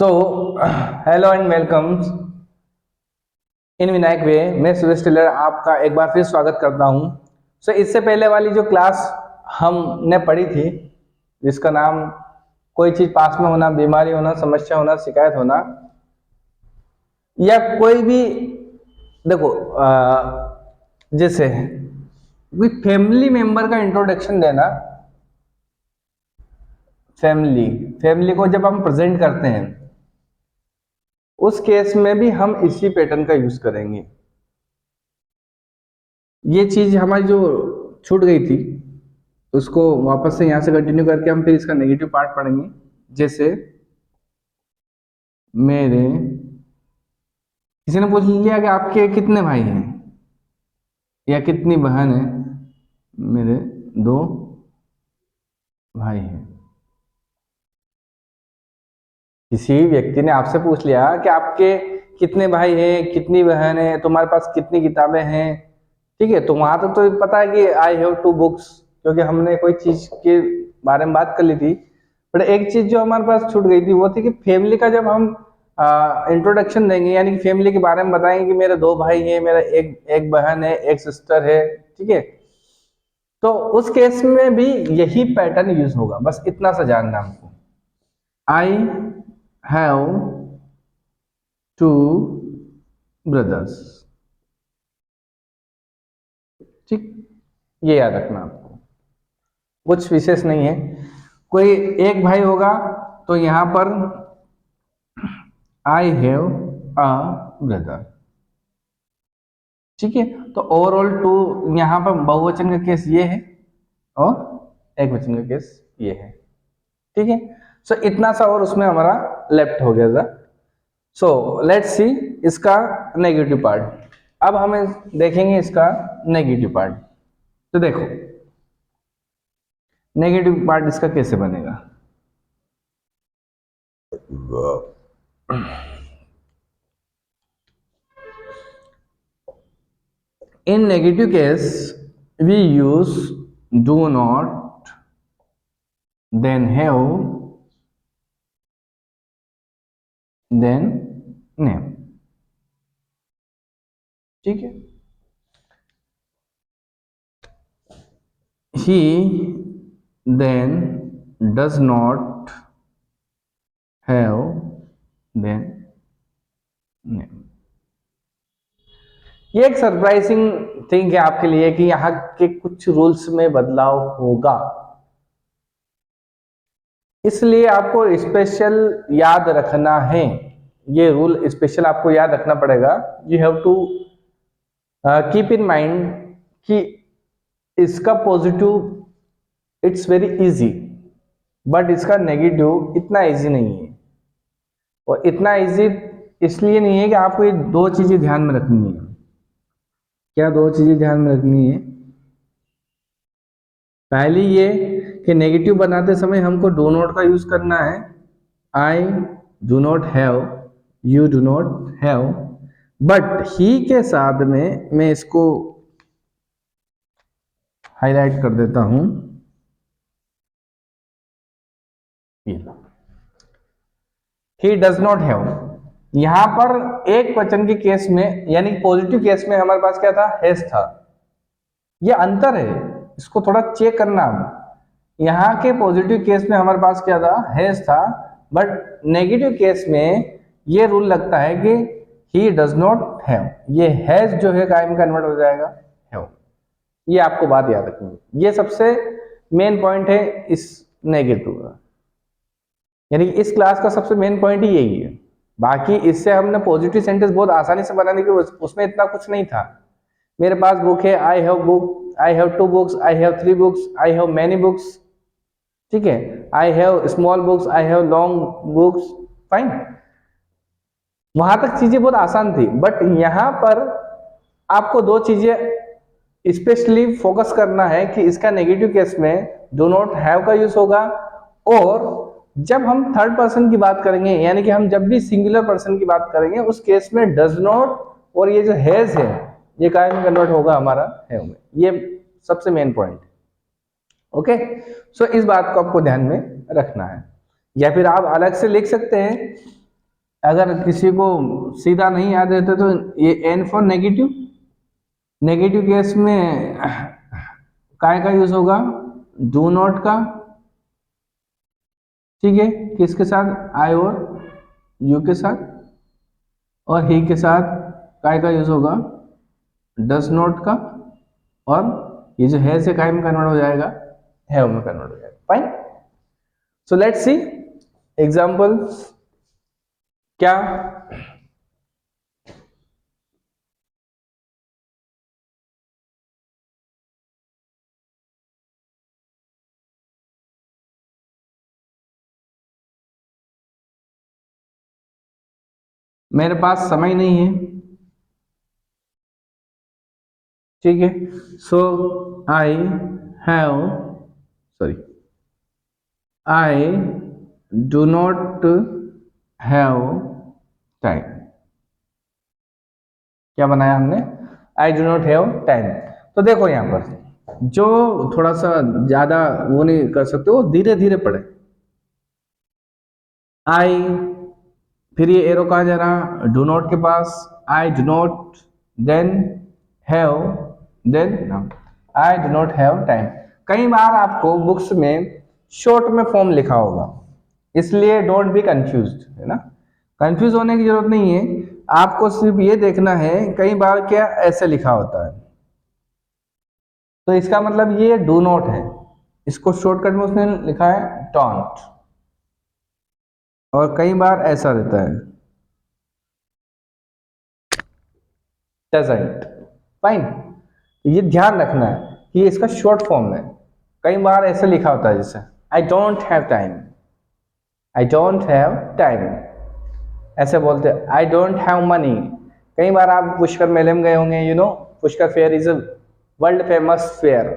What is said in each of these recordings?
So hello and welcome in Vinayak way. मैं Suresh Taylor आपका एक बार फिर स्वागत करता हूं। इससे पहले वाली जो क्लास हमने पढ़ी थी, जिसका नाम कोई चीज़ पास में होना, बीमारी होना, समस्या होना, शिकायत होना, या कोई भी देखो जैसे कोई फैमिली मेंबर का इंट्रोडक्शन देना। फैमिली को जब हम प्रेजेंट करते हैं, उस केस में भी हम इसी पैटर्न का यूज करेंगे। ये चीज हमारी जो छूट गई थी, उसको वापस से यहां से कंटिन्यू करके हम फिर इसका नेगेटिव पार्ट पढ़ेंगे। जैसे मेरे किसी ने पूछ लिया कि आपके कितने भाई हैं या कितनी बहन है। मेरे 2 भाई हैं। किसी व्यक्ति ने आपसे पूछ लिया कि आपके कितने भाई हैं, कितनी बहन है, तुम्हारे पास कितनी किताबें हैं, ठीक है। तो वहां तो पता है कि आई हैव 2 बुक्स, क्योंकि हमने कोई चीज के बारे में बात कर ली थी। बट एक चीज जो हमारे पास छूट गई थी वो थी कि फैमिली का जब हम इंट्रोडक्शन देंगे, यानी कि फैमिली के बारे में बताएंगे कि मेरे 2 भाई हैं, मेरा एक बहन है, एक सिस्टर है, ठीक है। तो उस केस में भी यही पैटर्न यूज होगा, बस इतना सा जानना हमको। आई हैव 2 ब्रदर्स, ठीक। ये याद रखना आपको, कुछ विशेष नहीं है। कोई एक भाई होगा तो यहां पर आई हैव अ ब्रदर, ठीक है। तो ओवरऑल 2 यहां पर बहुवचन का केस ये है और एक वचन का केस ये है, ठीक है। इतना सा और उसमें हमारा लेफ्ट हो गया था। लेट्स सी इसका नेगेटिव पार्ट। अब हमें देखेंगे इसका नेगेटिव पार्ट। तो देखो नेगेटिव पार्ट इसका कैसे बनेगा। In negative case, we use do not, then have, then name, ठीक है। He then does not have, then name। ये एक सरप्राइजिंग थिंग है आपके लिए कि यहाँ के कुछ रूल्स में बदलाव होगा, इसलिए आपको स्पेशल याद रखना है। ये रूल स्पेशल आपको याद रखना पड़ेगा। You have to keep in mind कि इसका positive it's very easy, but इसका नेगेटिव इतना इजी नहीं है। और इतना इजी इसलिए नहीं है कि आपको ये 2 चीजें ध्यान में रखनी है। क्या 2 चीजें ध्यान में रखनी है? पहली ये कि नेगेटिव बनाते समय हमको डू नॉट का यूज करना है। आई do not have, you do not have, but he के साथ में मैं इसको हाईलाइट कर देता हूं। ही डज नॉट हैव, यहां पर एक वचन के केस में यानी पॉजिटिव केस में हमारे पास क्या था? हैज था। ये अंतर है, इसको थोड़ा चेक करना। यहाँ के पॉजिटिव केस में हमारे पास क्या था? हैज था। बट नेगेटिव केस में ये रूल लगता है कि ही डज नॉट हैव। ये हैज जो है काय में कन्वर्ट हो जाएगा हैव। ये आपको बात याद रखनी है। ये सबसे मेन पॉइंट है इस नेगेटिव का, यानी कि इस क्लास का सबसे मेन पॉइंट ही यही है। बाकी इससे हमने पॉजिटिव सेंटेंस बहुत आसानी से बनाने की, उसमें इतना कुछ नहीं था। मेरे पास बुक है, I have book, I have 2 books, I have 3 books, I have many books, ठीक है। I have small books, I have long books, fine. वहां तक चीजें बहुत आसान थी। बट यहां पर आपको 2 चीजें स्पेशली फोकस करना है कि इसका नेगेटिव केस में डू नॉट हैव का यूज होगा, और जब हम थर्ड पर्सन की बात करेंगे, यानी कि हम जब भी सिंगुलर पर्सन की बात करेंगे, उस केस में डज नॉट और ये जो हैज है ये काय में कन्वर्ट होगा? हमारा हैव में। ये सबसे मेन पॉइंट, ओके। इस बात को आपको ध्यान में रखना है। या फिर आप अलग से लिख सकते हैं अगर किसी को सीधा नहीं याद रहता तो ये N for negative, negative case में काय का यूज होगा, डू नॉट का, ठीक है, किसके साथ, आई और यू के साथ, और ही के साथ काय का यूज होगा, डज नॉट का, और ये जो है से काय में कन्वर्ट हो जाएगा, हैव में कन्वर्ट हो जाएगा। Fine, so let's see example क्या, मेरे पास समय नहीं है, ठीक है, so I have, sorry, I do not have time. क्या बनाया हमने, I do not have time. तो देखो यहां पर जो थोड़ा सा ज्यादा वो नहीं कर सकते, वो धीरे धीरे पढ़े। आई, फिर ये एरो कहाँ जा रहा, डू नॉट के पास, I do not, then have, then I do not have time. कई बार आपको बुक्स में शॉर्ट में फॉर्म लिखा होगा, इसलिए डोंट बी कंफ्यूज्ड, है ना, कंफ्यूज होने की जरूरत नहीं है, आपको सिर्फ ये देखना है कई बार क्या ऐसे लिखा होता है, तो इसका मतलब ये डू नॉट है, इसको शॉर्टकट में उसने लिखा है डोंट, और कई बार ऐसा रहता है डजंट। फाइन, ये ध्यान रखना है कि ये इसका शॉर्ट फॉर्म है, कई बार ऐसे लिखा होता है जैसे I don't have time, I don't have time, ऐसे बोलते हैं आई डोंट हैव मनी। कई बार आप पुष्कर मेले में गए होंगे, you know Pushkar fair is a world famous fair,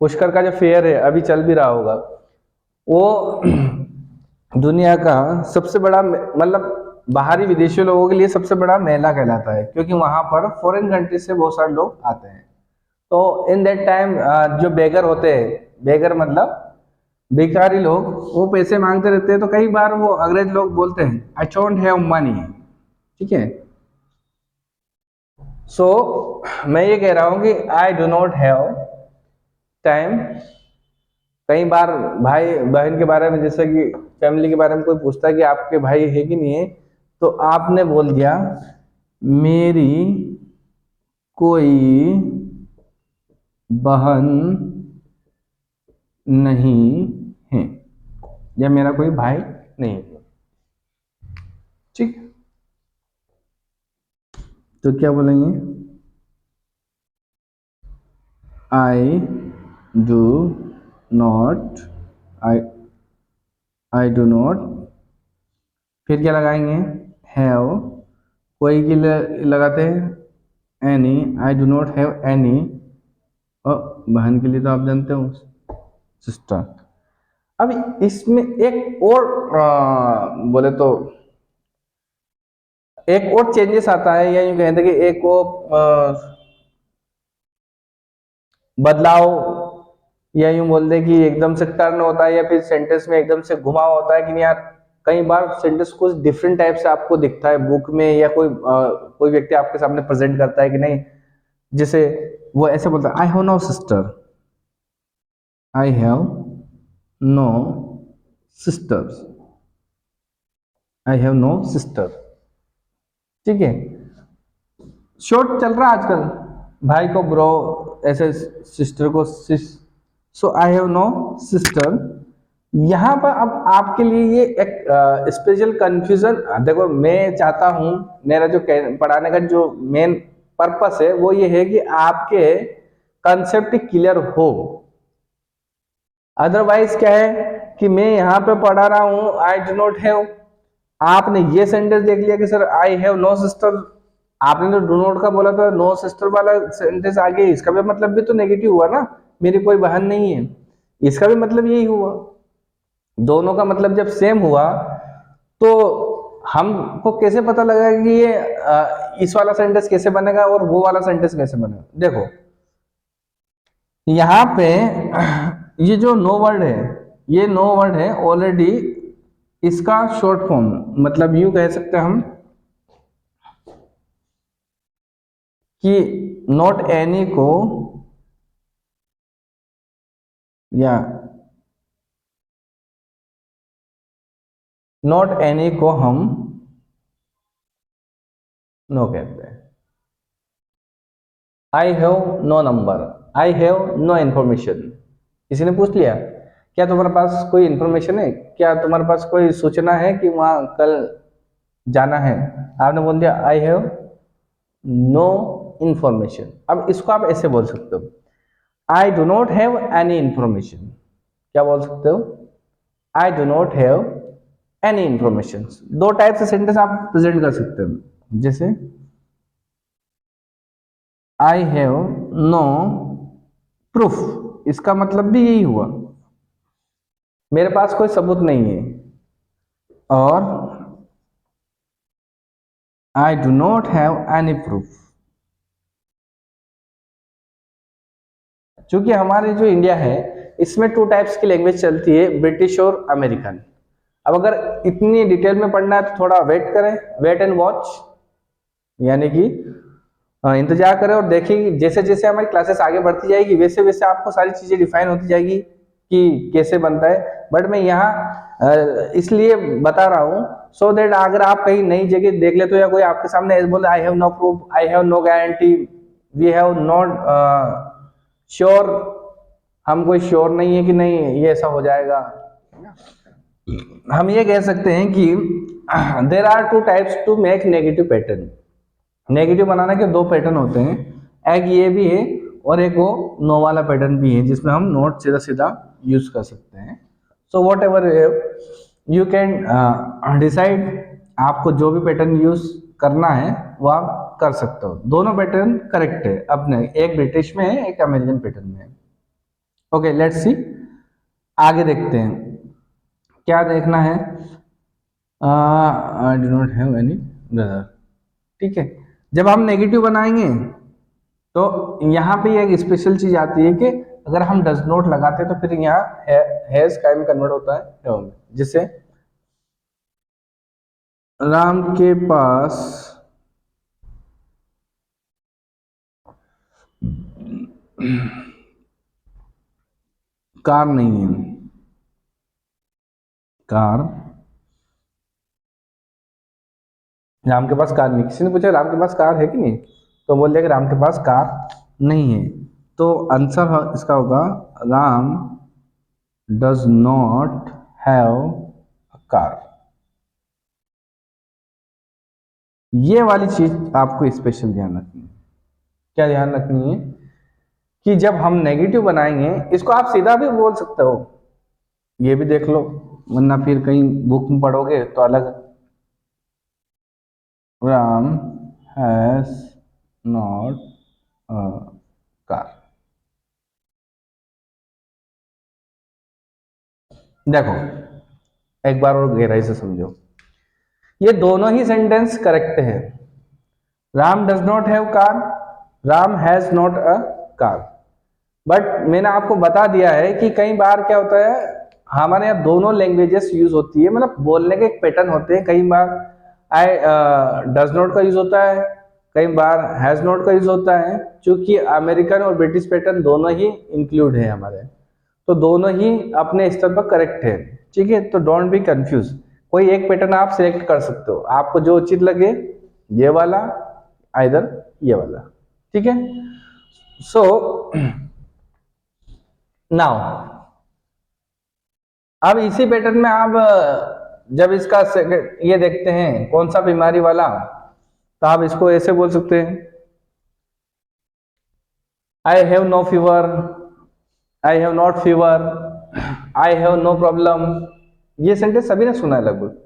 Pushkar का जो फेयर है अभी चल भी रहा होगा, वो दुनिया का सबसे बड़ा, मतलब बाहरी विदेशी लोगों के लिए सबसे बड़ा मेला कहलाता है, क्योंकि वहां पर फॉरेन कंट्री से बहुत सारे लोग आते हैं। तो इन दैट टाइम जो बेगर होते हैं, बेगर मतलब भिखारी लोग, वो पैसे मांगते रहते हैं, तो कई बार वो अंग्रेज लोग बोलते हैं आई डोंट हैव मनी, ठीक है। सो मैं ये कह रहा हूं कि आई डू नॉट हैव टाइम। कई बार भाई बहन के बारे में, जैसे कि फैमिली के बारे में कोई पूछता है कि आपके भाई है कि नहीं है, तो आपने बोल दिया मेरी कोई बहन नहीं है, या मेरा कोई भाई नहीं है, ठीक। तो क्या बोलेंगे, आई do not, I I do not, फिर क्या लगाएंगे, हैव, कोई की लगाते हैं any, I do not have any, और बहन के लिए तो आप जानते हो सिस्टर। अब इसमें एक और बोले तो एक और चेंजेस आता है, या यूं कहते हैं कि एक और बदलाव, या यूं बोल दे कि एकदम से टर्न होता है, या फिर सेंटेंस में एकदम से घुमाव होता है कि नहीं यार, कई बार सेंटेंस कुछ डिफरेंट टाइप से आपको दिखता है बुक में, या कोई व्यक्ति आपके सामने प्रेजेंट करता है कि नहीं, जैसे वो ऐसे बोलता है I have no sister, I have no sisters, I have no sister, ठीक है। शॉर्ट चल रहा है आजकल, भाई को ब्रो, ऐसे सिस्टर को सिस, सो आई हैव नो सिस्टर। यहाँ पर अब आपके लिए ये एक स्पेशल कंफ्यूजन, देखो मैं चाहता हूं, मेरा जो पढ़ाने का जो मेन पर्पस है वो ये है कि आपके कंसेप्ट क्लियर हो। अदरवाइज क्या है कि मैं यहाँ पे पढ़ा रहा हूं आई डू नॉट हैव, आपने ये सेंटेंस देख लिया कि sir I have no sister, आपने तो डू नॉट का बोला था, नो सिस्टर वाला सेंटेंस आगे, इसका भी मतलब भी तो नेगेटिव हुआ ना, मेरी कोई बहन नहीं है, इसका भी मतलब यही हुआ। दोनों का मतलब जब सेम हुआ तो हमको कैसे पता लगा कि ये इस वाला सेंटेंस कैसे बनेगा और वो वाला सेंटेंस कैसे बनेगा। देखो यहाँ पे ये जो नो वर्ड है, ये नो वर्ड है ऑलरेडी इसका शॉर्ट फॉर्म मतलब यूं कह सकते हैं हम कि नॉट एनी को या नॉट एनी को हम नो कहते हैं। I have no number, I have no information. किसी ने पूछ लिया क्या तुम्हारे पास कोई इंफॉर्मेशन है, क्या तुम्हारे पास कोई सूचना है कि वहां कल जाना है, आपने बोल दिया आई हैव नो इंफॉर्मेशन। अब इसको आप ऐसे बोल सकते हो, आई do not have any information. क्या बोल सकते हो, आई do not have any information. दो टाइप से सेंटेंस आप प्रेजेंट कर सकते हो, जैसे आई हैव नो प्रूफ, इसका मतलब भी यही हुआ, मेरे पास कोई सबूत नहीं है। और आई do not have any proof, चूंकि हमारे जो इंडिया है इसमें टू टाइप्स की लैंग्वेज चलती है, ब्रिटिश और अमेरिकन। अब अगर इतनी डिटेल में पढ़ना है तो थोड़ा वेट करें, वेट एंड वॉच, यानी कि इंतजार करें और देखें जैसे जैसे हमारी क्लासेस आगे बढ़ती जाएगी वैसे वैसे आपको सारी चीजें डिफाइन होती जाएगी कि कैसे बनता है। बट मैं यहाँ इसलिए बता रहा हूँ सो दैट अगर आप कहीं नई जगह देख लेते हो या कोई आपके सामने बोले I have no proof, I have no guarantee, we have not sure, हम कोई श्योर नहीं है कि नहीं ये ऐसा हो जाएगा। हम ये कह सकते हैं कि there are two types to make negative pattern. Negative बनाने के दो पैटर्न होते हैं, एक ये भी है और एक वो नो वाला पैटर्न भी है जिसमें हम नोट सीधा सीधा यूज कर सकते हैं। So what ever you can decide, आपको जो भी पैटर्न यूज करना है वो आप कर सकते हो। दोनों पैटर्न करेक्ट है अपने, एक ब्रिटिश में है एक अमेरिकन पैटर्न में है। ओके लेट्स सी, आगे देखते हैं क्या देखना है। आई do not have any brother, ठीक है। जब हम नेगेटिव बनाएंगे तो यहाँ पे एक स्पेशल चीज आती है कि अगर हम डज नॉट लगाते हैं तो फिर यहाँ हैज का में कन्वर्ट होता है हैव में। जिससे राम के पास कार नहीं है, कार, राम के पास कार नहीं। किसी ने पूछा राम के पास कार है कि नहीं, तो बोल दिया कि राम के पास कार नहीं है। तो आंसर इसका होगा Ram does not have a car. ये वाली चीज आपको स्पेशल ध्यान रखनी है। क्या ध्यान रखनी है कि जब हम नेगेटिव बनाएंगे, इसको आप सीधा भी बोल सकते हो, ये भी देख लो, वरना फिर कहीं बुक में पढ़ोगे तो अलग। Ram has not a car. देखो एक बार और गहराई से समझो, ये दोनों ही सेंटेंस करेक्ट है। Ram does not have car, Ram has not a car. But मैंने आपको बता दिया है कि कई बार क्या होता है हमारे यहाँ दोनों लैंग्वेजेस यूज होती है, मतलब बोलने के एक पैटर्न होते हैं। कई बार आई डज नॉट का यूज होता है, कई बार हैज नॉट का यूज होता है। क्योंकि अमेरिकन और ब्रिटिश पैटर्न दोनों ही इंक्लूड है हमारे, तो दोनों ही अपने स्तर पर करेक्ट है, ठीक है। तो डोंट बी कंफ्यूज, कोई एक पैटर्न आप सिलेक्ट कर सकते हो, आपको जो उचित लगे, ये वाला आइदर ये वाला, ठीक है। सो नाउ अब इसी पैटर्न में आप जब इसका ये देखते हैं कौन सा बीमारी वाला, तो आप इसको ऐसे बोल सकते हैं I have no fever, I have not fever, I have no problem. ये सेंटेंस सभी ने सुना है लगभग।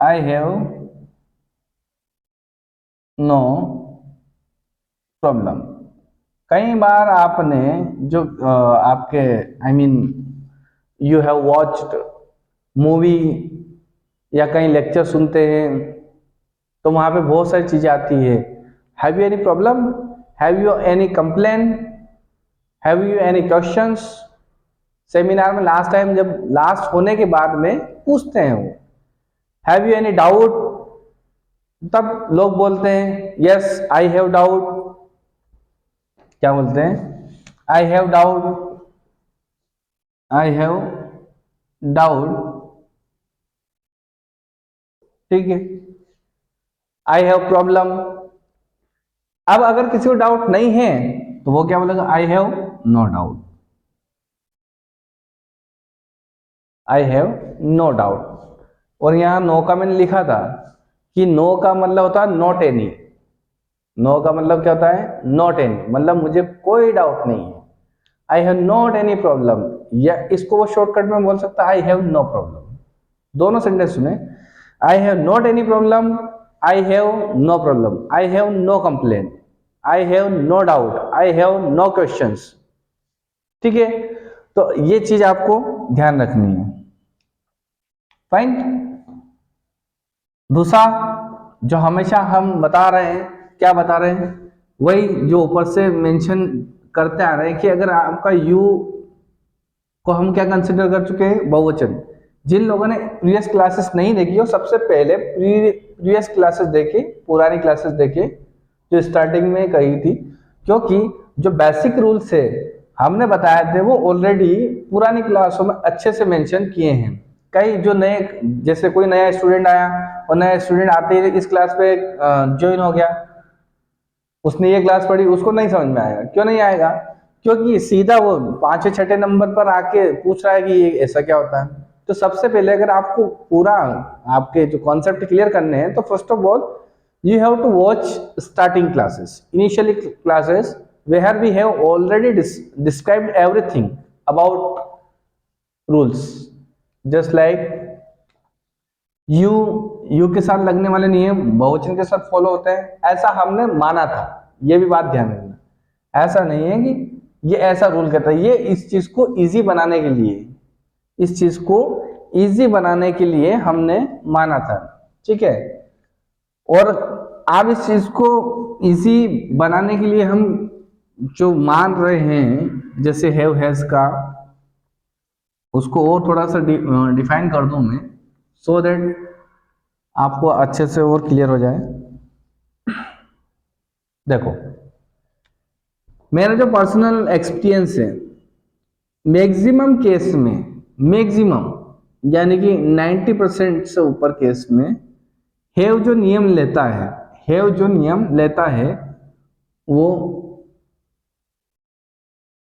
I have no problem. कई बार आपने जो आपके I mean you have watched movie या कहीं लेक्चर सुनते हैं तो वहां पे बहुत सारी चीजें आती है। Have you any problem, have you any complain, have you any questions, seminar में लास्ट टाइम जब लास्ट होने के बाद में पूछते हैं वो, हैव यू एनी डाउट, तब लोग बोलते हैं यस आई हैव डाउट। क्या बोलते हैं? I have doubt, I have doubt, ठीक है। I have problem. अब अगर किसी को डाउट नहीं है तो वो क्या बोलेगा? I have no doubt, I have no doubt. और यहां नो का मैंने लिखा था कि नो का मतलब होता है नॉट एनी। नो का मतलब क्या होता है? नॉट एनी, मतलब मुझे कोई डाउट नहीं है। I have not any problem, या इसको वो शॉर्टकट में बोल सकता है आई हैव नो प्रॉब्लम। दोनों सेंटेंस सुने, I have not any problem, I have no problem, I have no complain, I have no doubt, I have no questions, ठीक है। तो ये चीज आपको ध्यान रखनी है, फाइन। दूसरा जो हमेशा हम बता रहे हैं, क्या बता रहे हैं? वही जो ऊपर से मेंशन करते आ रहे हैं कि अगर आपका यू को हम क्या कंसिडर कर चुके हैं? बहुवचन। जिन लोगों ने प्रीवियस क्लासेस नहीं देखी हो, सबसे पहले प्रीवियस क्लासेस देखी, पुरानी क्लासेस देखी जो स्टार्टिंग में कही थी, क्योंकि जो बेसिक रूल्स है हमने बताए थे वो ऑलरेडी पुरानी क्लासों में अच्छे से मेंशन किए हैं। कई जो नए, जैसे कोई नया स्टूडेंट आया और नया स्टूडेंट आते ही इस क्लास पे ज्वाइन हो गया, उसने ये क्लास पढ़ी, उसको नहीं समझ में आएगा। क्यों नहीं आएगा? क्योंकि सीधा वो 5वें 6ठे नंबर पर आके पूछ रहा है कि ये ऐसा क्या होता है। तो सबसे पहले अगर आपको पूरा आपके जो कॉन्सेप्ट क्लियर करने हैं तो first of all you have to watch starting classes, initially classes where we have already described everything about rules, just like you के साथ लगने वाले नियम बहुवचन के साथ फॉलो होते हैं, ऐसा हमने माना था। ये भी बात ध्यान रखना, ऐसा नहीं है कि ये ऐसा रूल कहता है। ये इस चीज को इजी बनाने के लिए, इस चीज को इजी बनाने के लिए हमने माना था, ठीक है। और आप इस चीज को इजी बनाने के लिए हम जो मान रहे हैं, जैसे हैव हैज का, उसको और थोड़ा सा डिफाइन कर दूं मैं, सो दैट आपको अच्छे से और क्लियर हो जाए। देखो, मेरा जो पर्सनल एक्सपीरियंस है, मैक्सिमम केस में, मैक्सिमम यानी कि 90% से ऊपर केस में हैव जो नियम लेता है, हैव जो नियम लेता है वो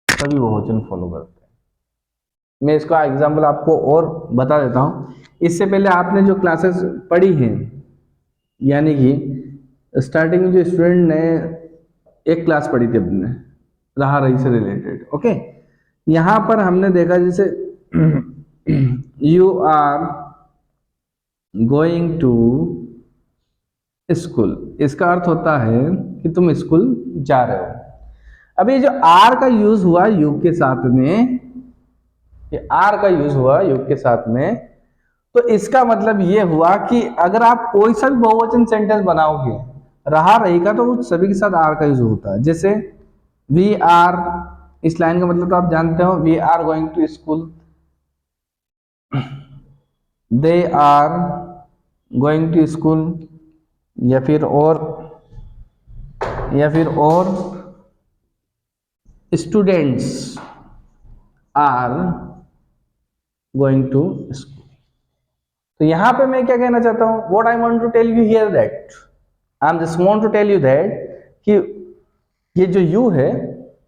सभी बहुवचन फॉलो करते हैं। मैं इसका एग्जांपल आपको और बता देता हूं। इससे पहले आपने जो क्लासेस पढ़ी हैं, यानी कि स्टार्टिंग में जो स्टूडेंट ने एक क्लास पढ़ी थी अपने रहा रही से रिलेटेड, ओके। यहां पर हमने देखा जैसे you are going to school, इसका अर्थ होता है कि तुम स्कूल जा रहे हो। अब ये जो आर का यूज हुआ यू के साथ में, ये आर का यूज हुआ यू के साथ में, तो इसका मतलब ये हुआ कि अगर आप कोई सा भी बहुवचन सेंटेंस बनाओगे रहा रहेगा तो वो सभी के साथ आर का यूज होता है। जैसे वी आर, इस लाइन का मतलब तो आप जानते हो, we are going to school, they are going to school, या फिर और students are going to school. तो यहां पे मैं क्या कहना चाहता हूं, what I want to tell you here that, I am just want to tell you that कि ये जो यू है,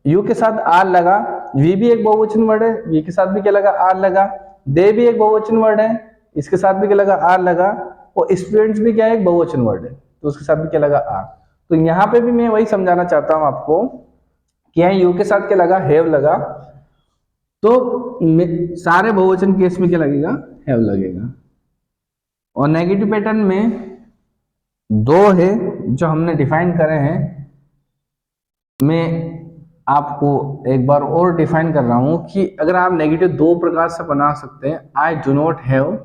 यू के साथ आर लगा, वी भी एक बहुवचन वर्ड है, वी के साथ भी क्या लगा? आर लगा। दे भी एक बहुवचन वर्ड है, इसके साथ भी क्या लगा? आर लगा। और स्टूडेंट्स भी क्या है? एक बहुवचन वर्ड है, तो उसके साथ भी क्या लगा? आर। तो यहाँ पे भी मैं वही समझाना चाहता हूं आपको कि यहाँ यू के साथ क्या लगा? हैव लगा। तो सारे बहुवचन केस में क्या लगेगा? हैव लगेगा। और नेगेटिव पैटर्न में दो है जो हमने डिफाइन करे हैं, मैं आपको एक बार और डिफाइन कर रहा हूं कि अगर आप नेगेटिव दो प्रकार से बना सकते हैं। आई डू नॉट हैव,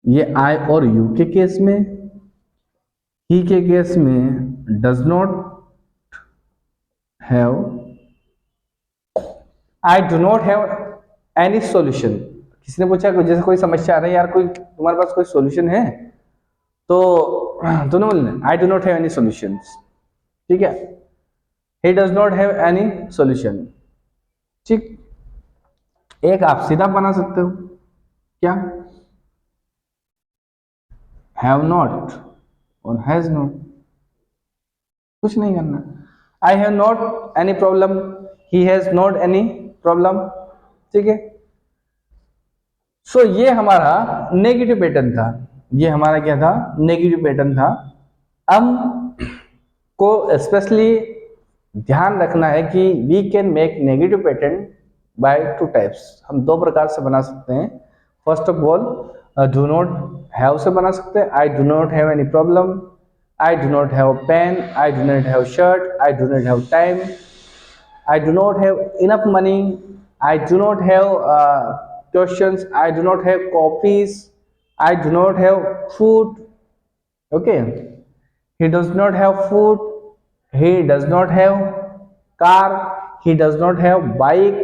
ये आई और यू के केस में, ही के केस में does not have, I do not have any solution. किसी ने पूछा कि जैसे कोई समस्या आ रही है यार, कोई तुम्हारे पास कोई सॉल्यूशन है, तो दोनों बोलना आई do not have any solutions. ठीक है, he does not have any solution. ठीक, एक आप सीधा बना सकते हो, क्या हैव नॉट और हैज नॉट, कुछ नहीं करना। आई have not any problem, he has not any problem. ठीक है, सो ये हमारा नेगेटिव पैटर्न था, ये हमारा क्या था, नेगेटिव पैटर्न था। हम को स्पेशली ध्यान रखना है कि we can make negative pattern by two types. हम दो प्रकार से बना सकते हैं। First of all do not have से बना सकते हैं, I do not have any problem, I do not have pen, I do not have shirt, I do not have time, I do not have enough money, I do not have questions, I do not have copies, I do not have food. Okay, he does not have food, he does not have car, he does not have bike,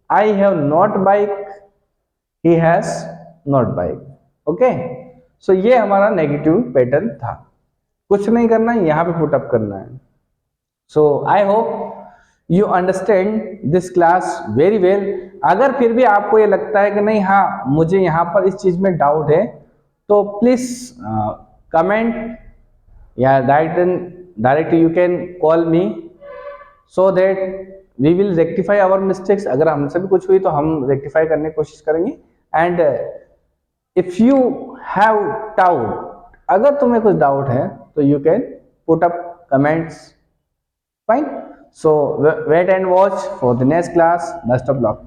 I have not bike, he has not bike. Okay, so ये हमारा negative pattern था। कुछ नहीं करना है, यहाँ पे put up करना है। So I hope you understand this class very well. अगर फिर भी आपको ये लगता है कि नहीं, हाँ मुझे यहाँ पर इस चीज में डाउट है, तो प्लीज कमेंट या direct you can call me, so that we will rectify our mistakes. अगर हमसे भी कुछ हुई तो हम रेक्टिफाई करने की कोशिश करेंगे। And if you have doubt, अगर तुम्हें कुछ डाउट है तो you can put up comments. Fine. So wait and watch for the next class. Best of luck.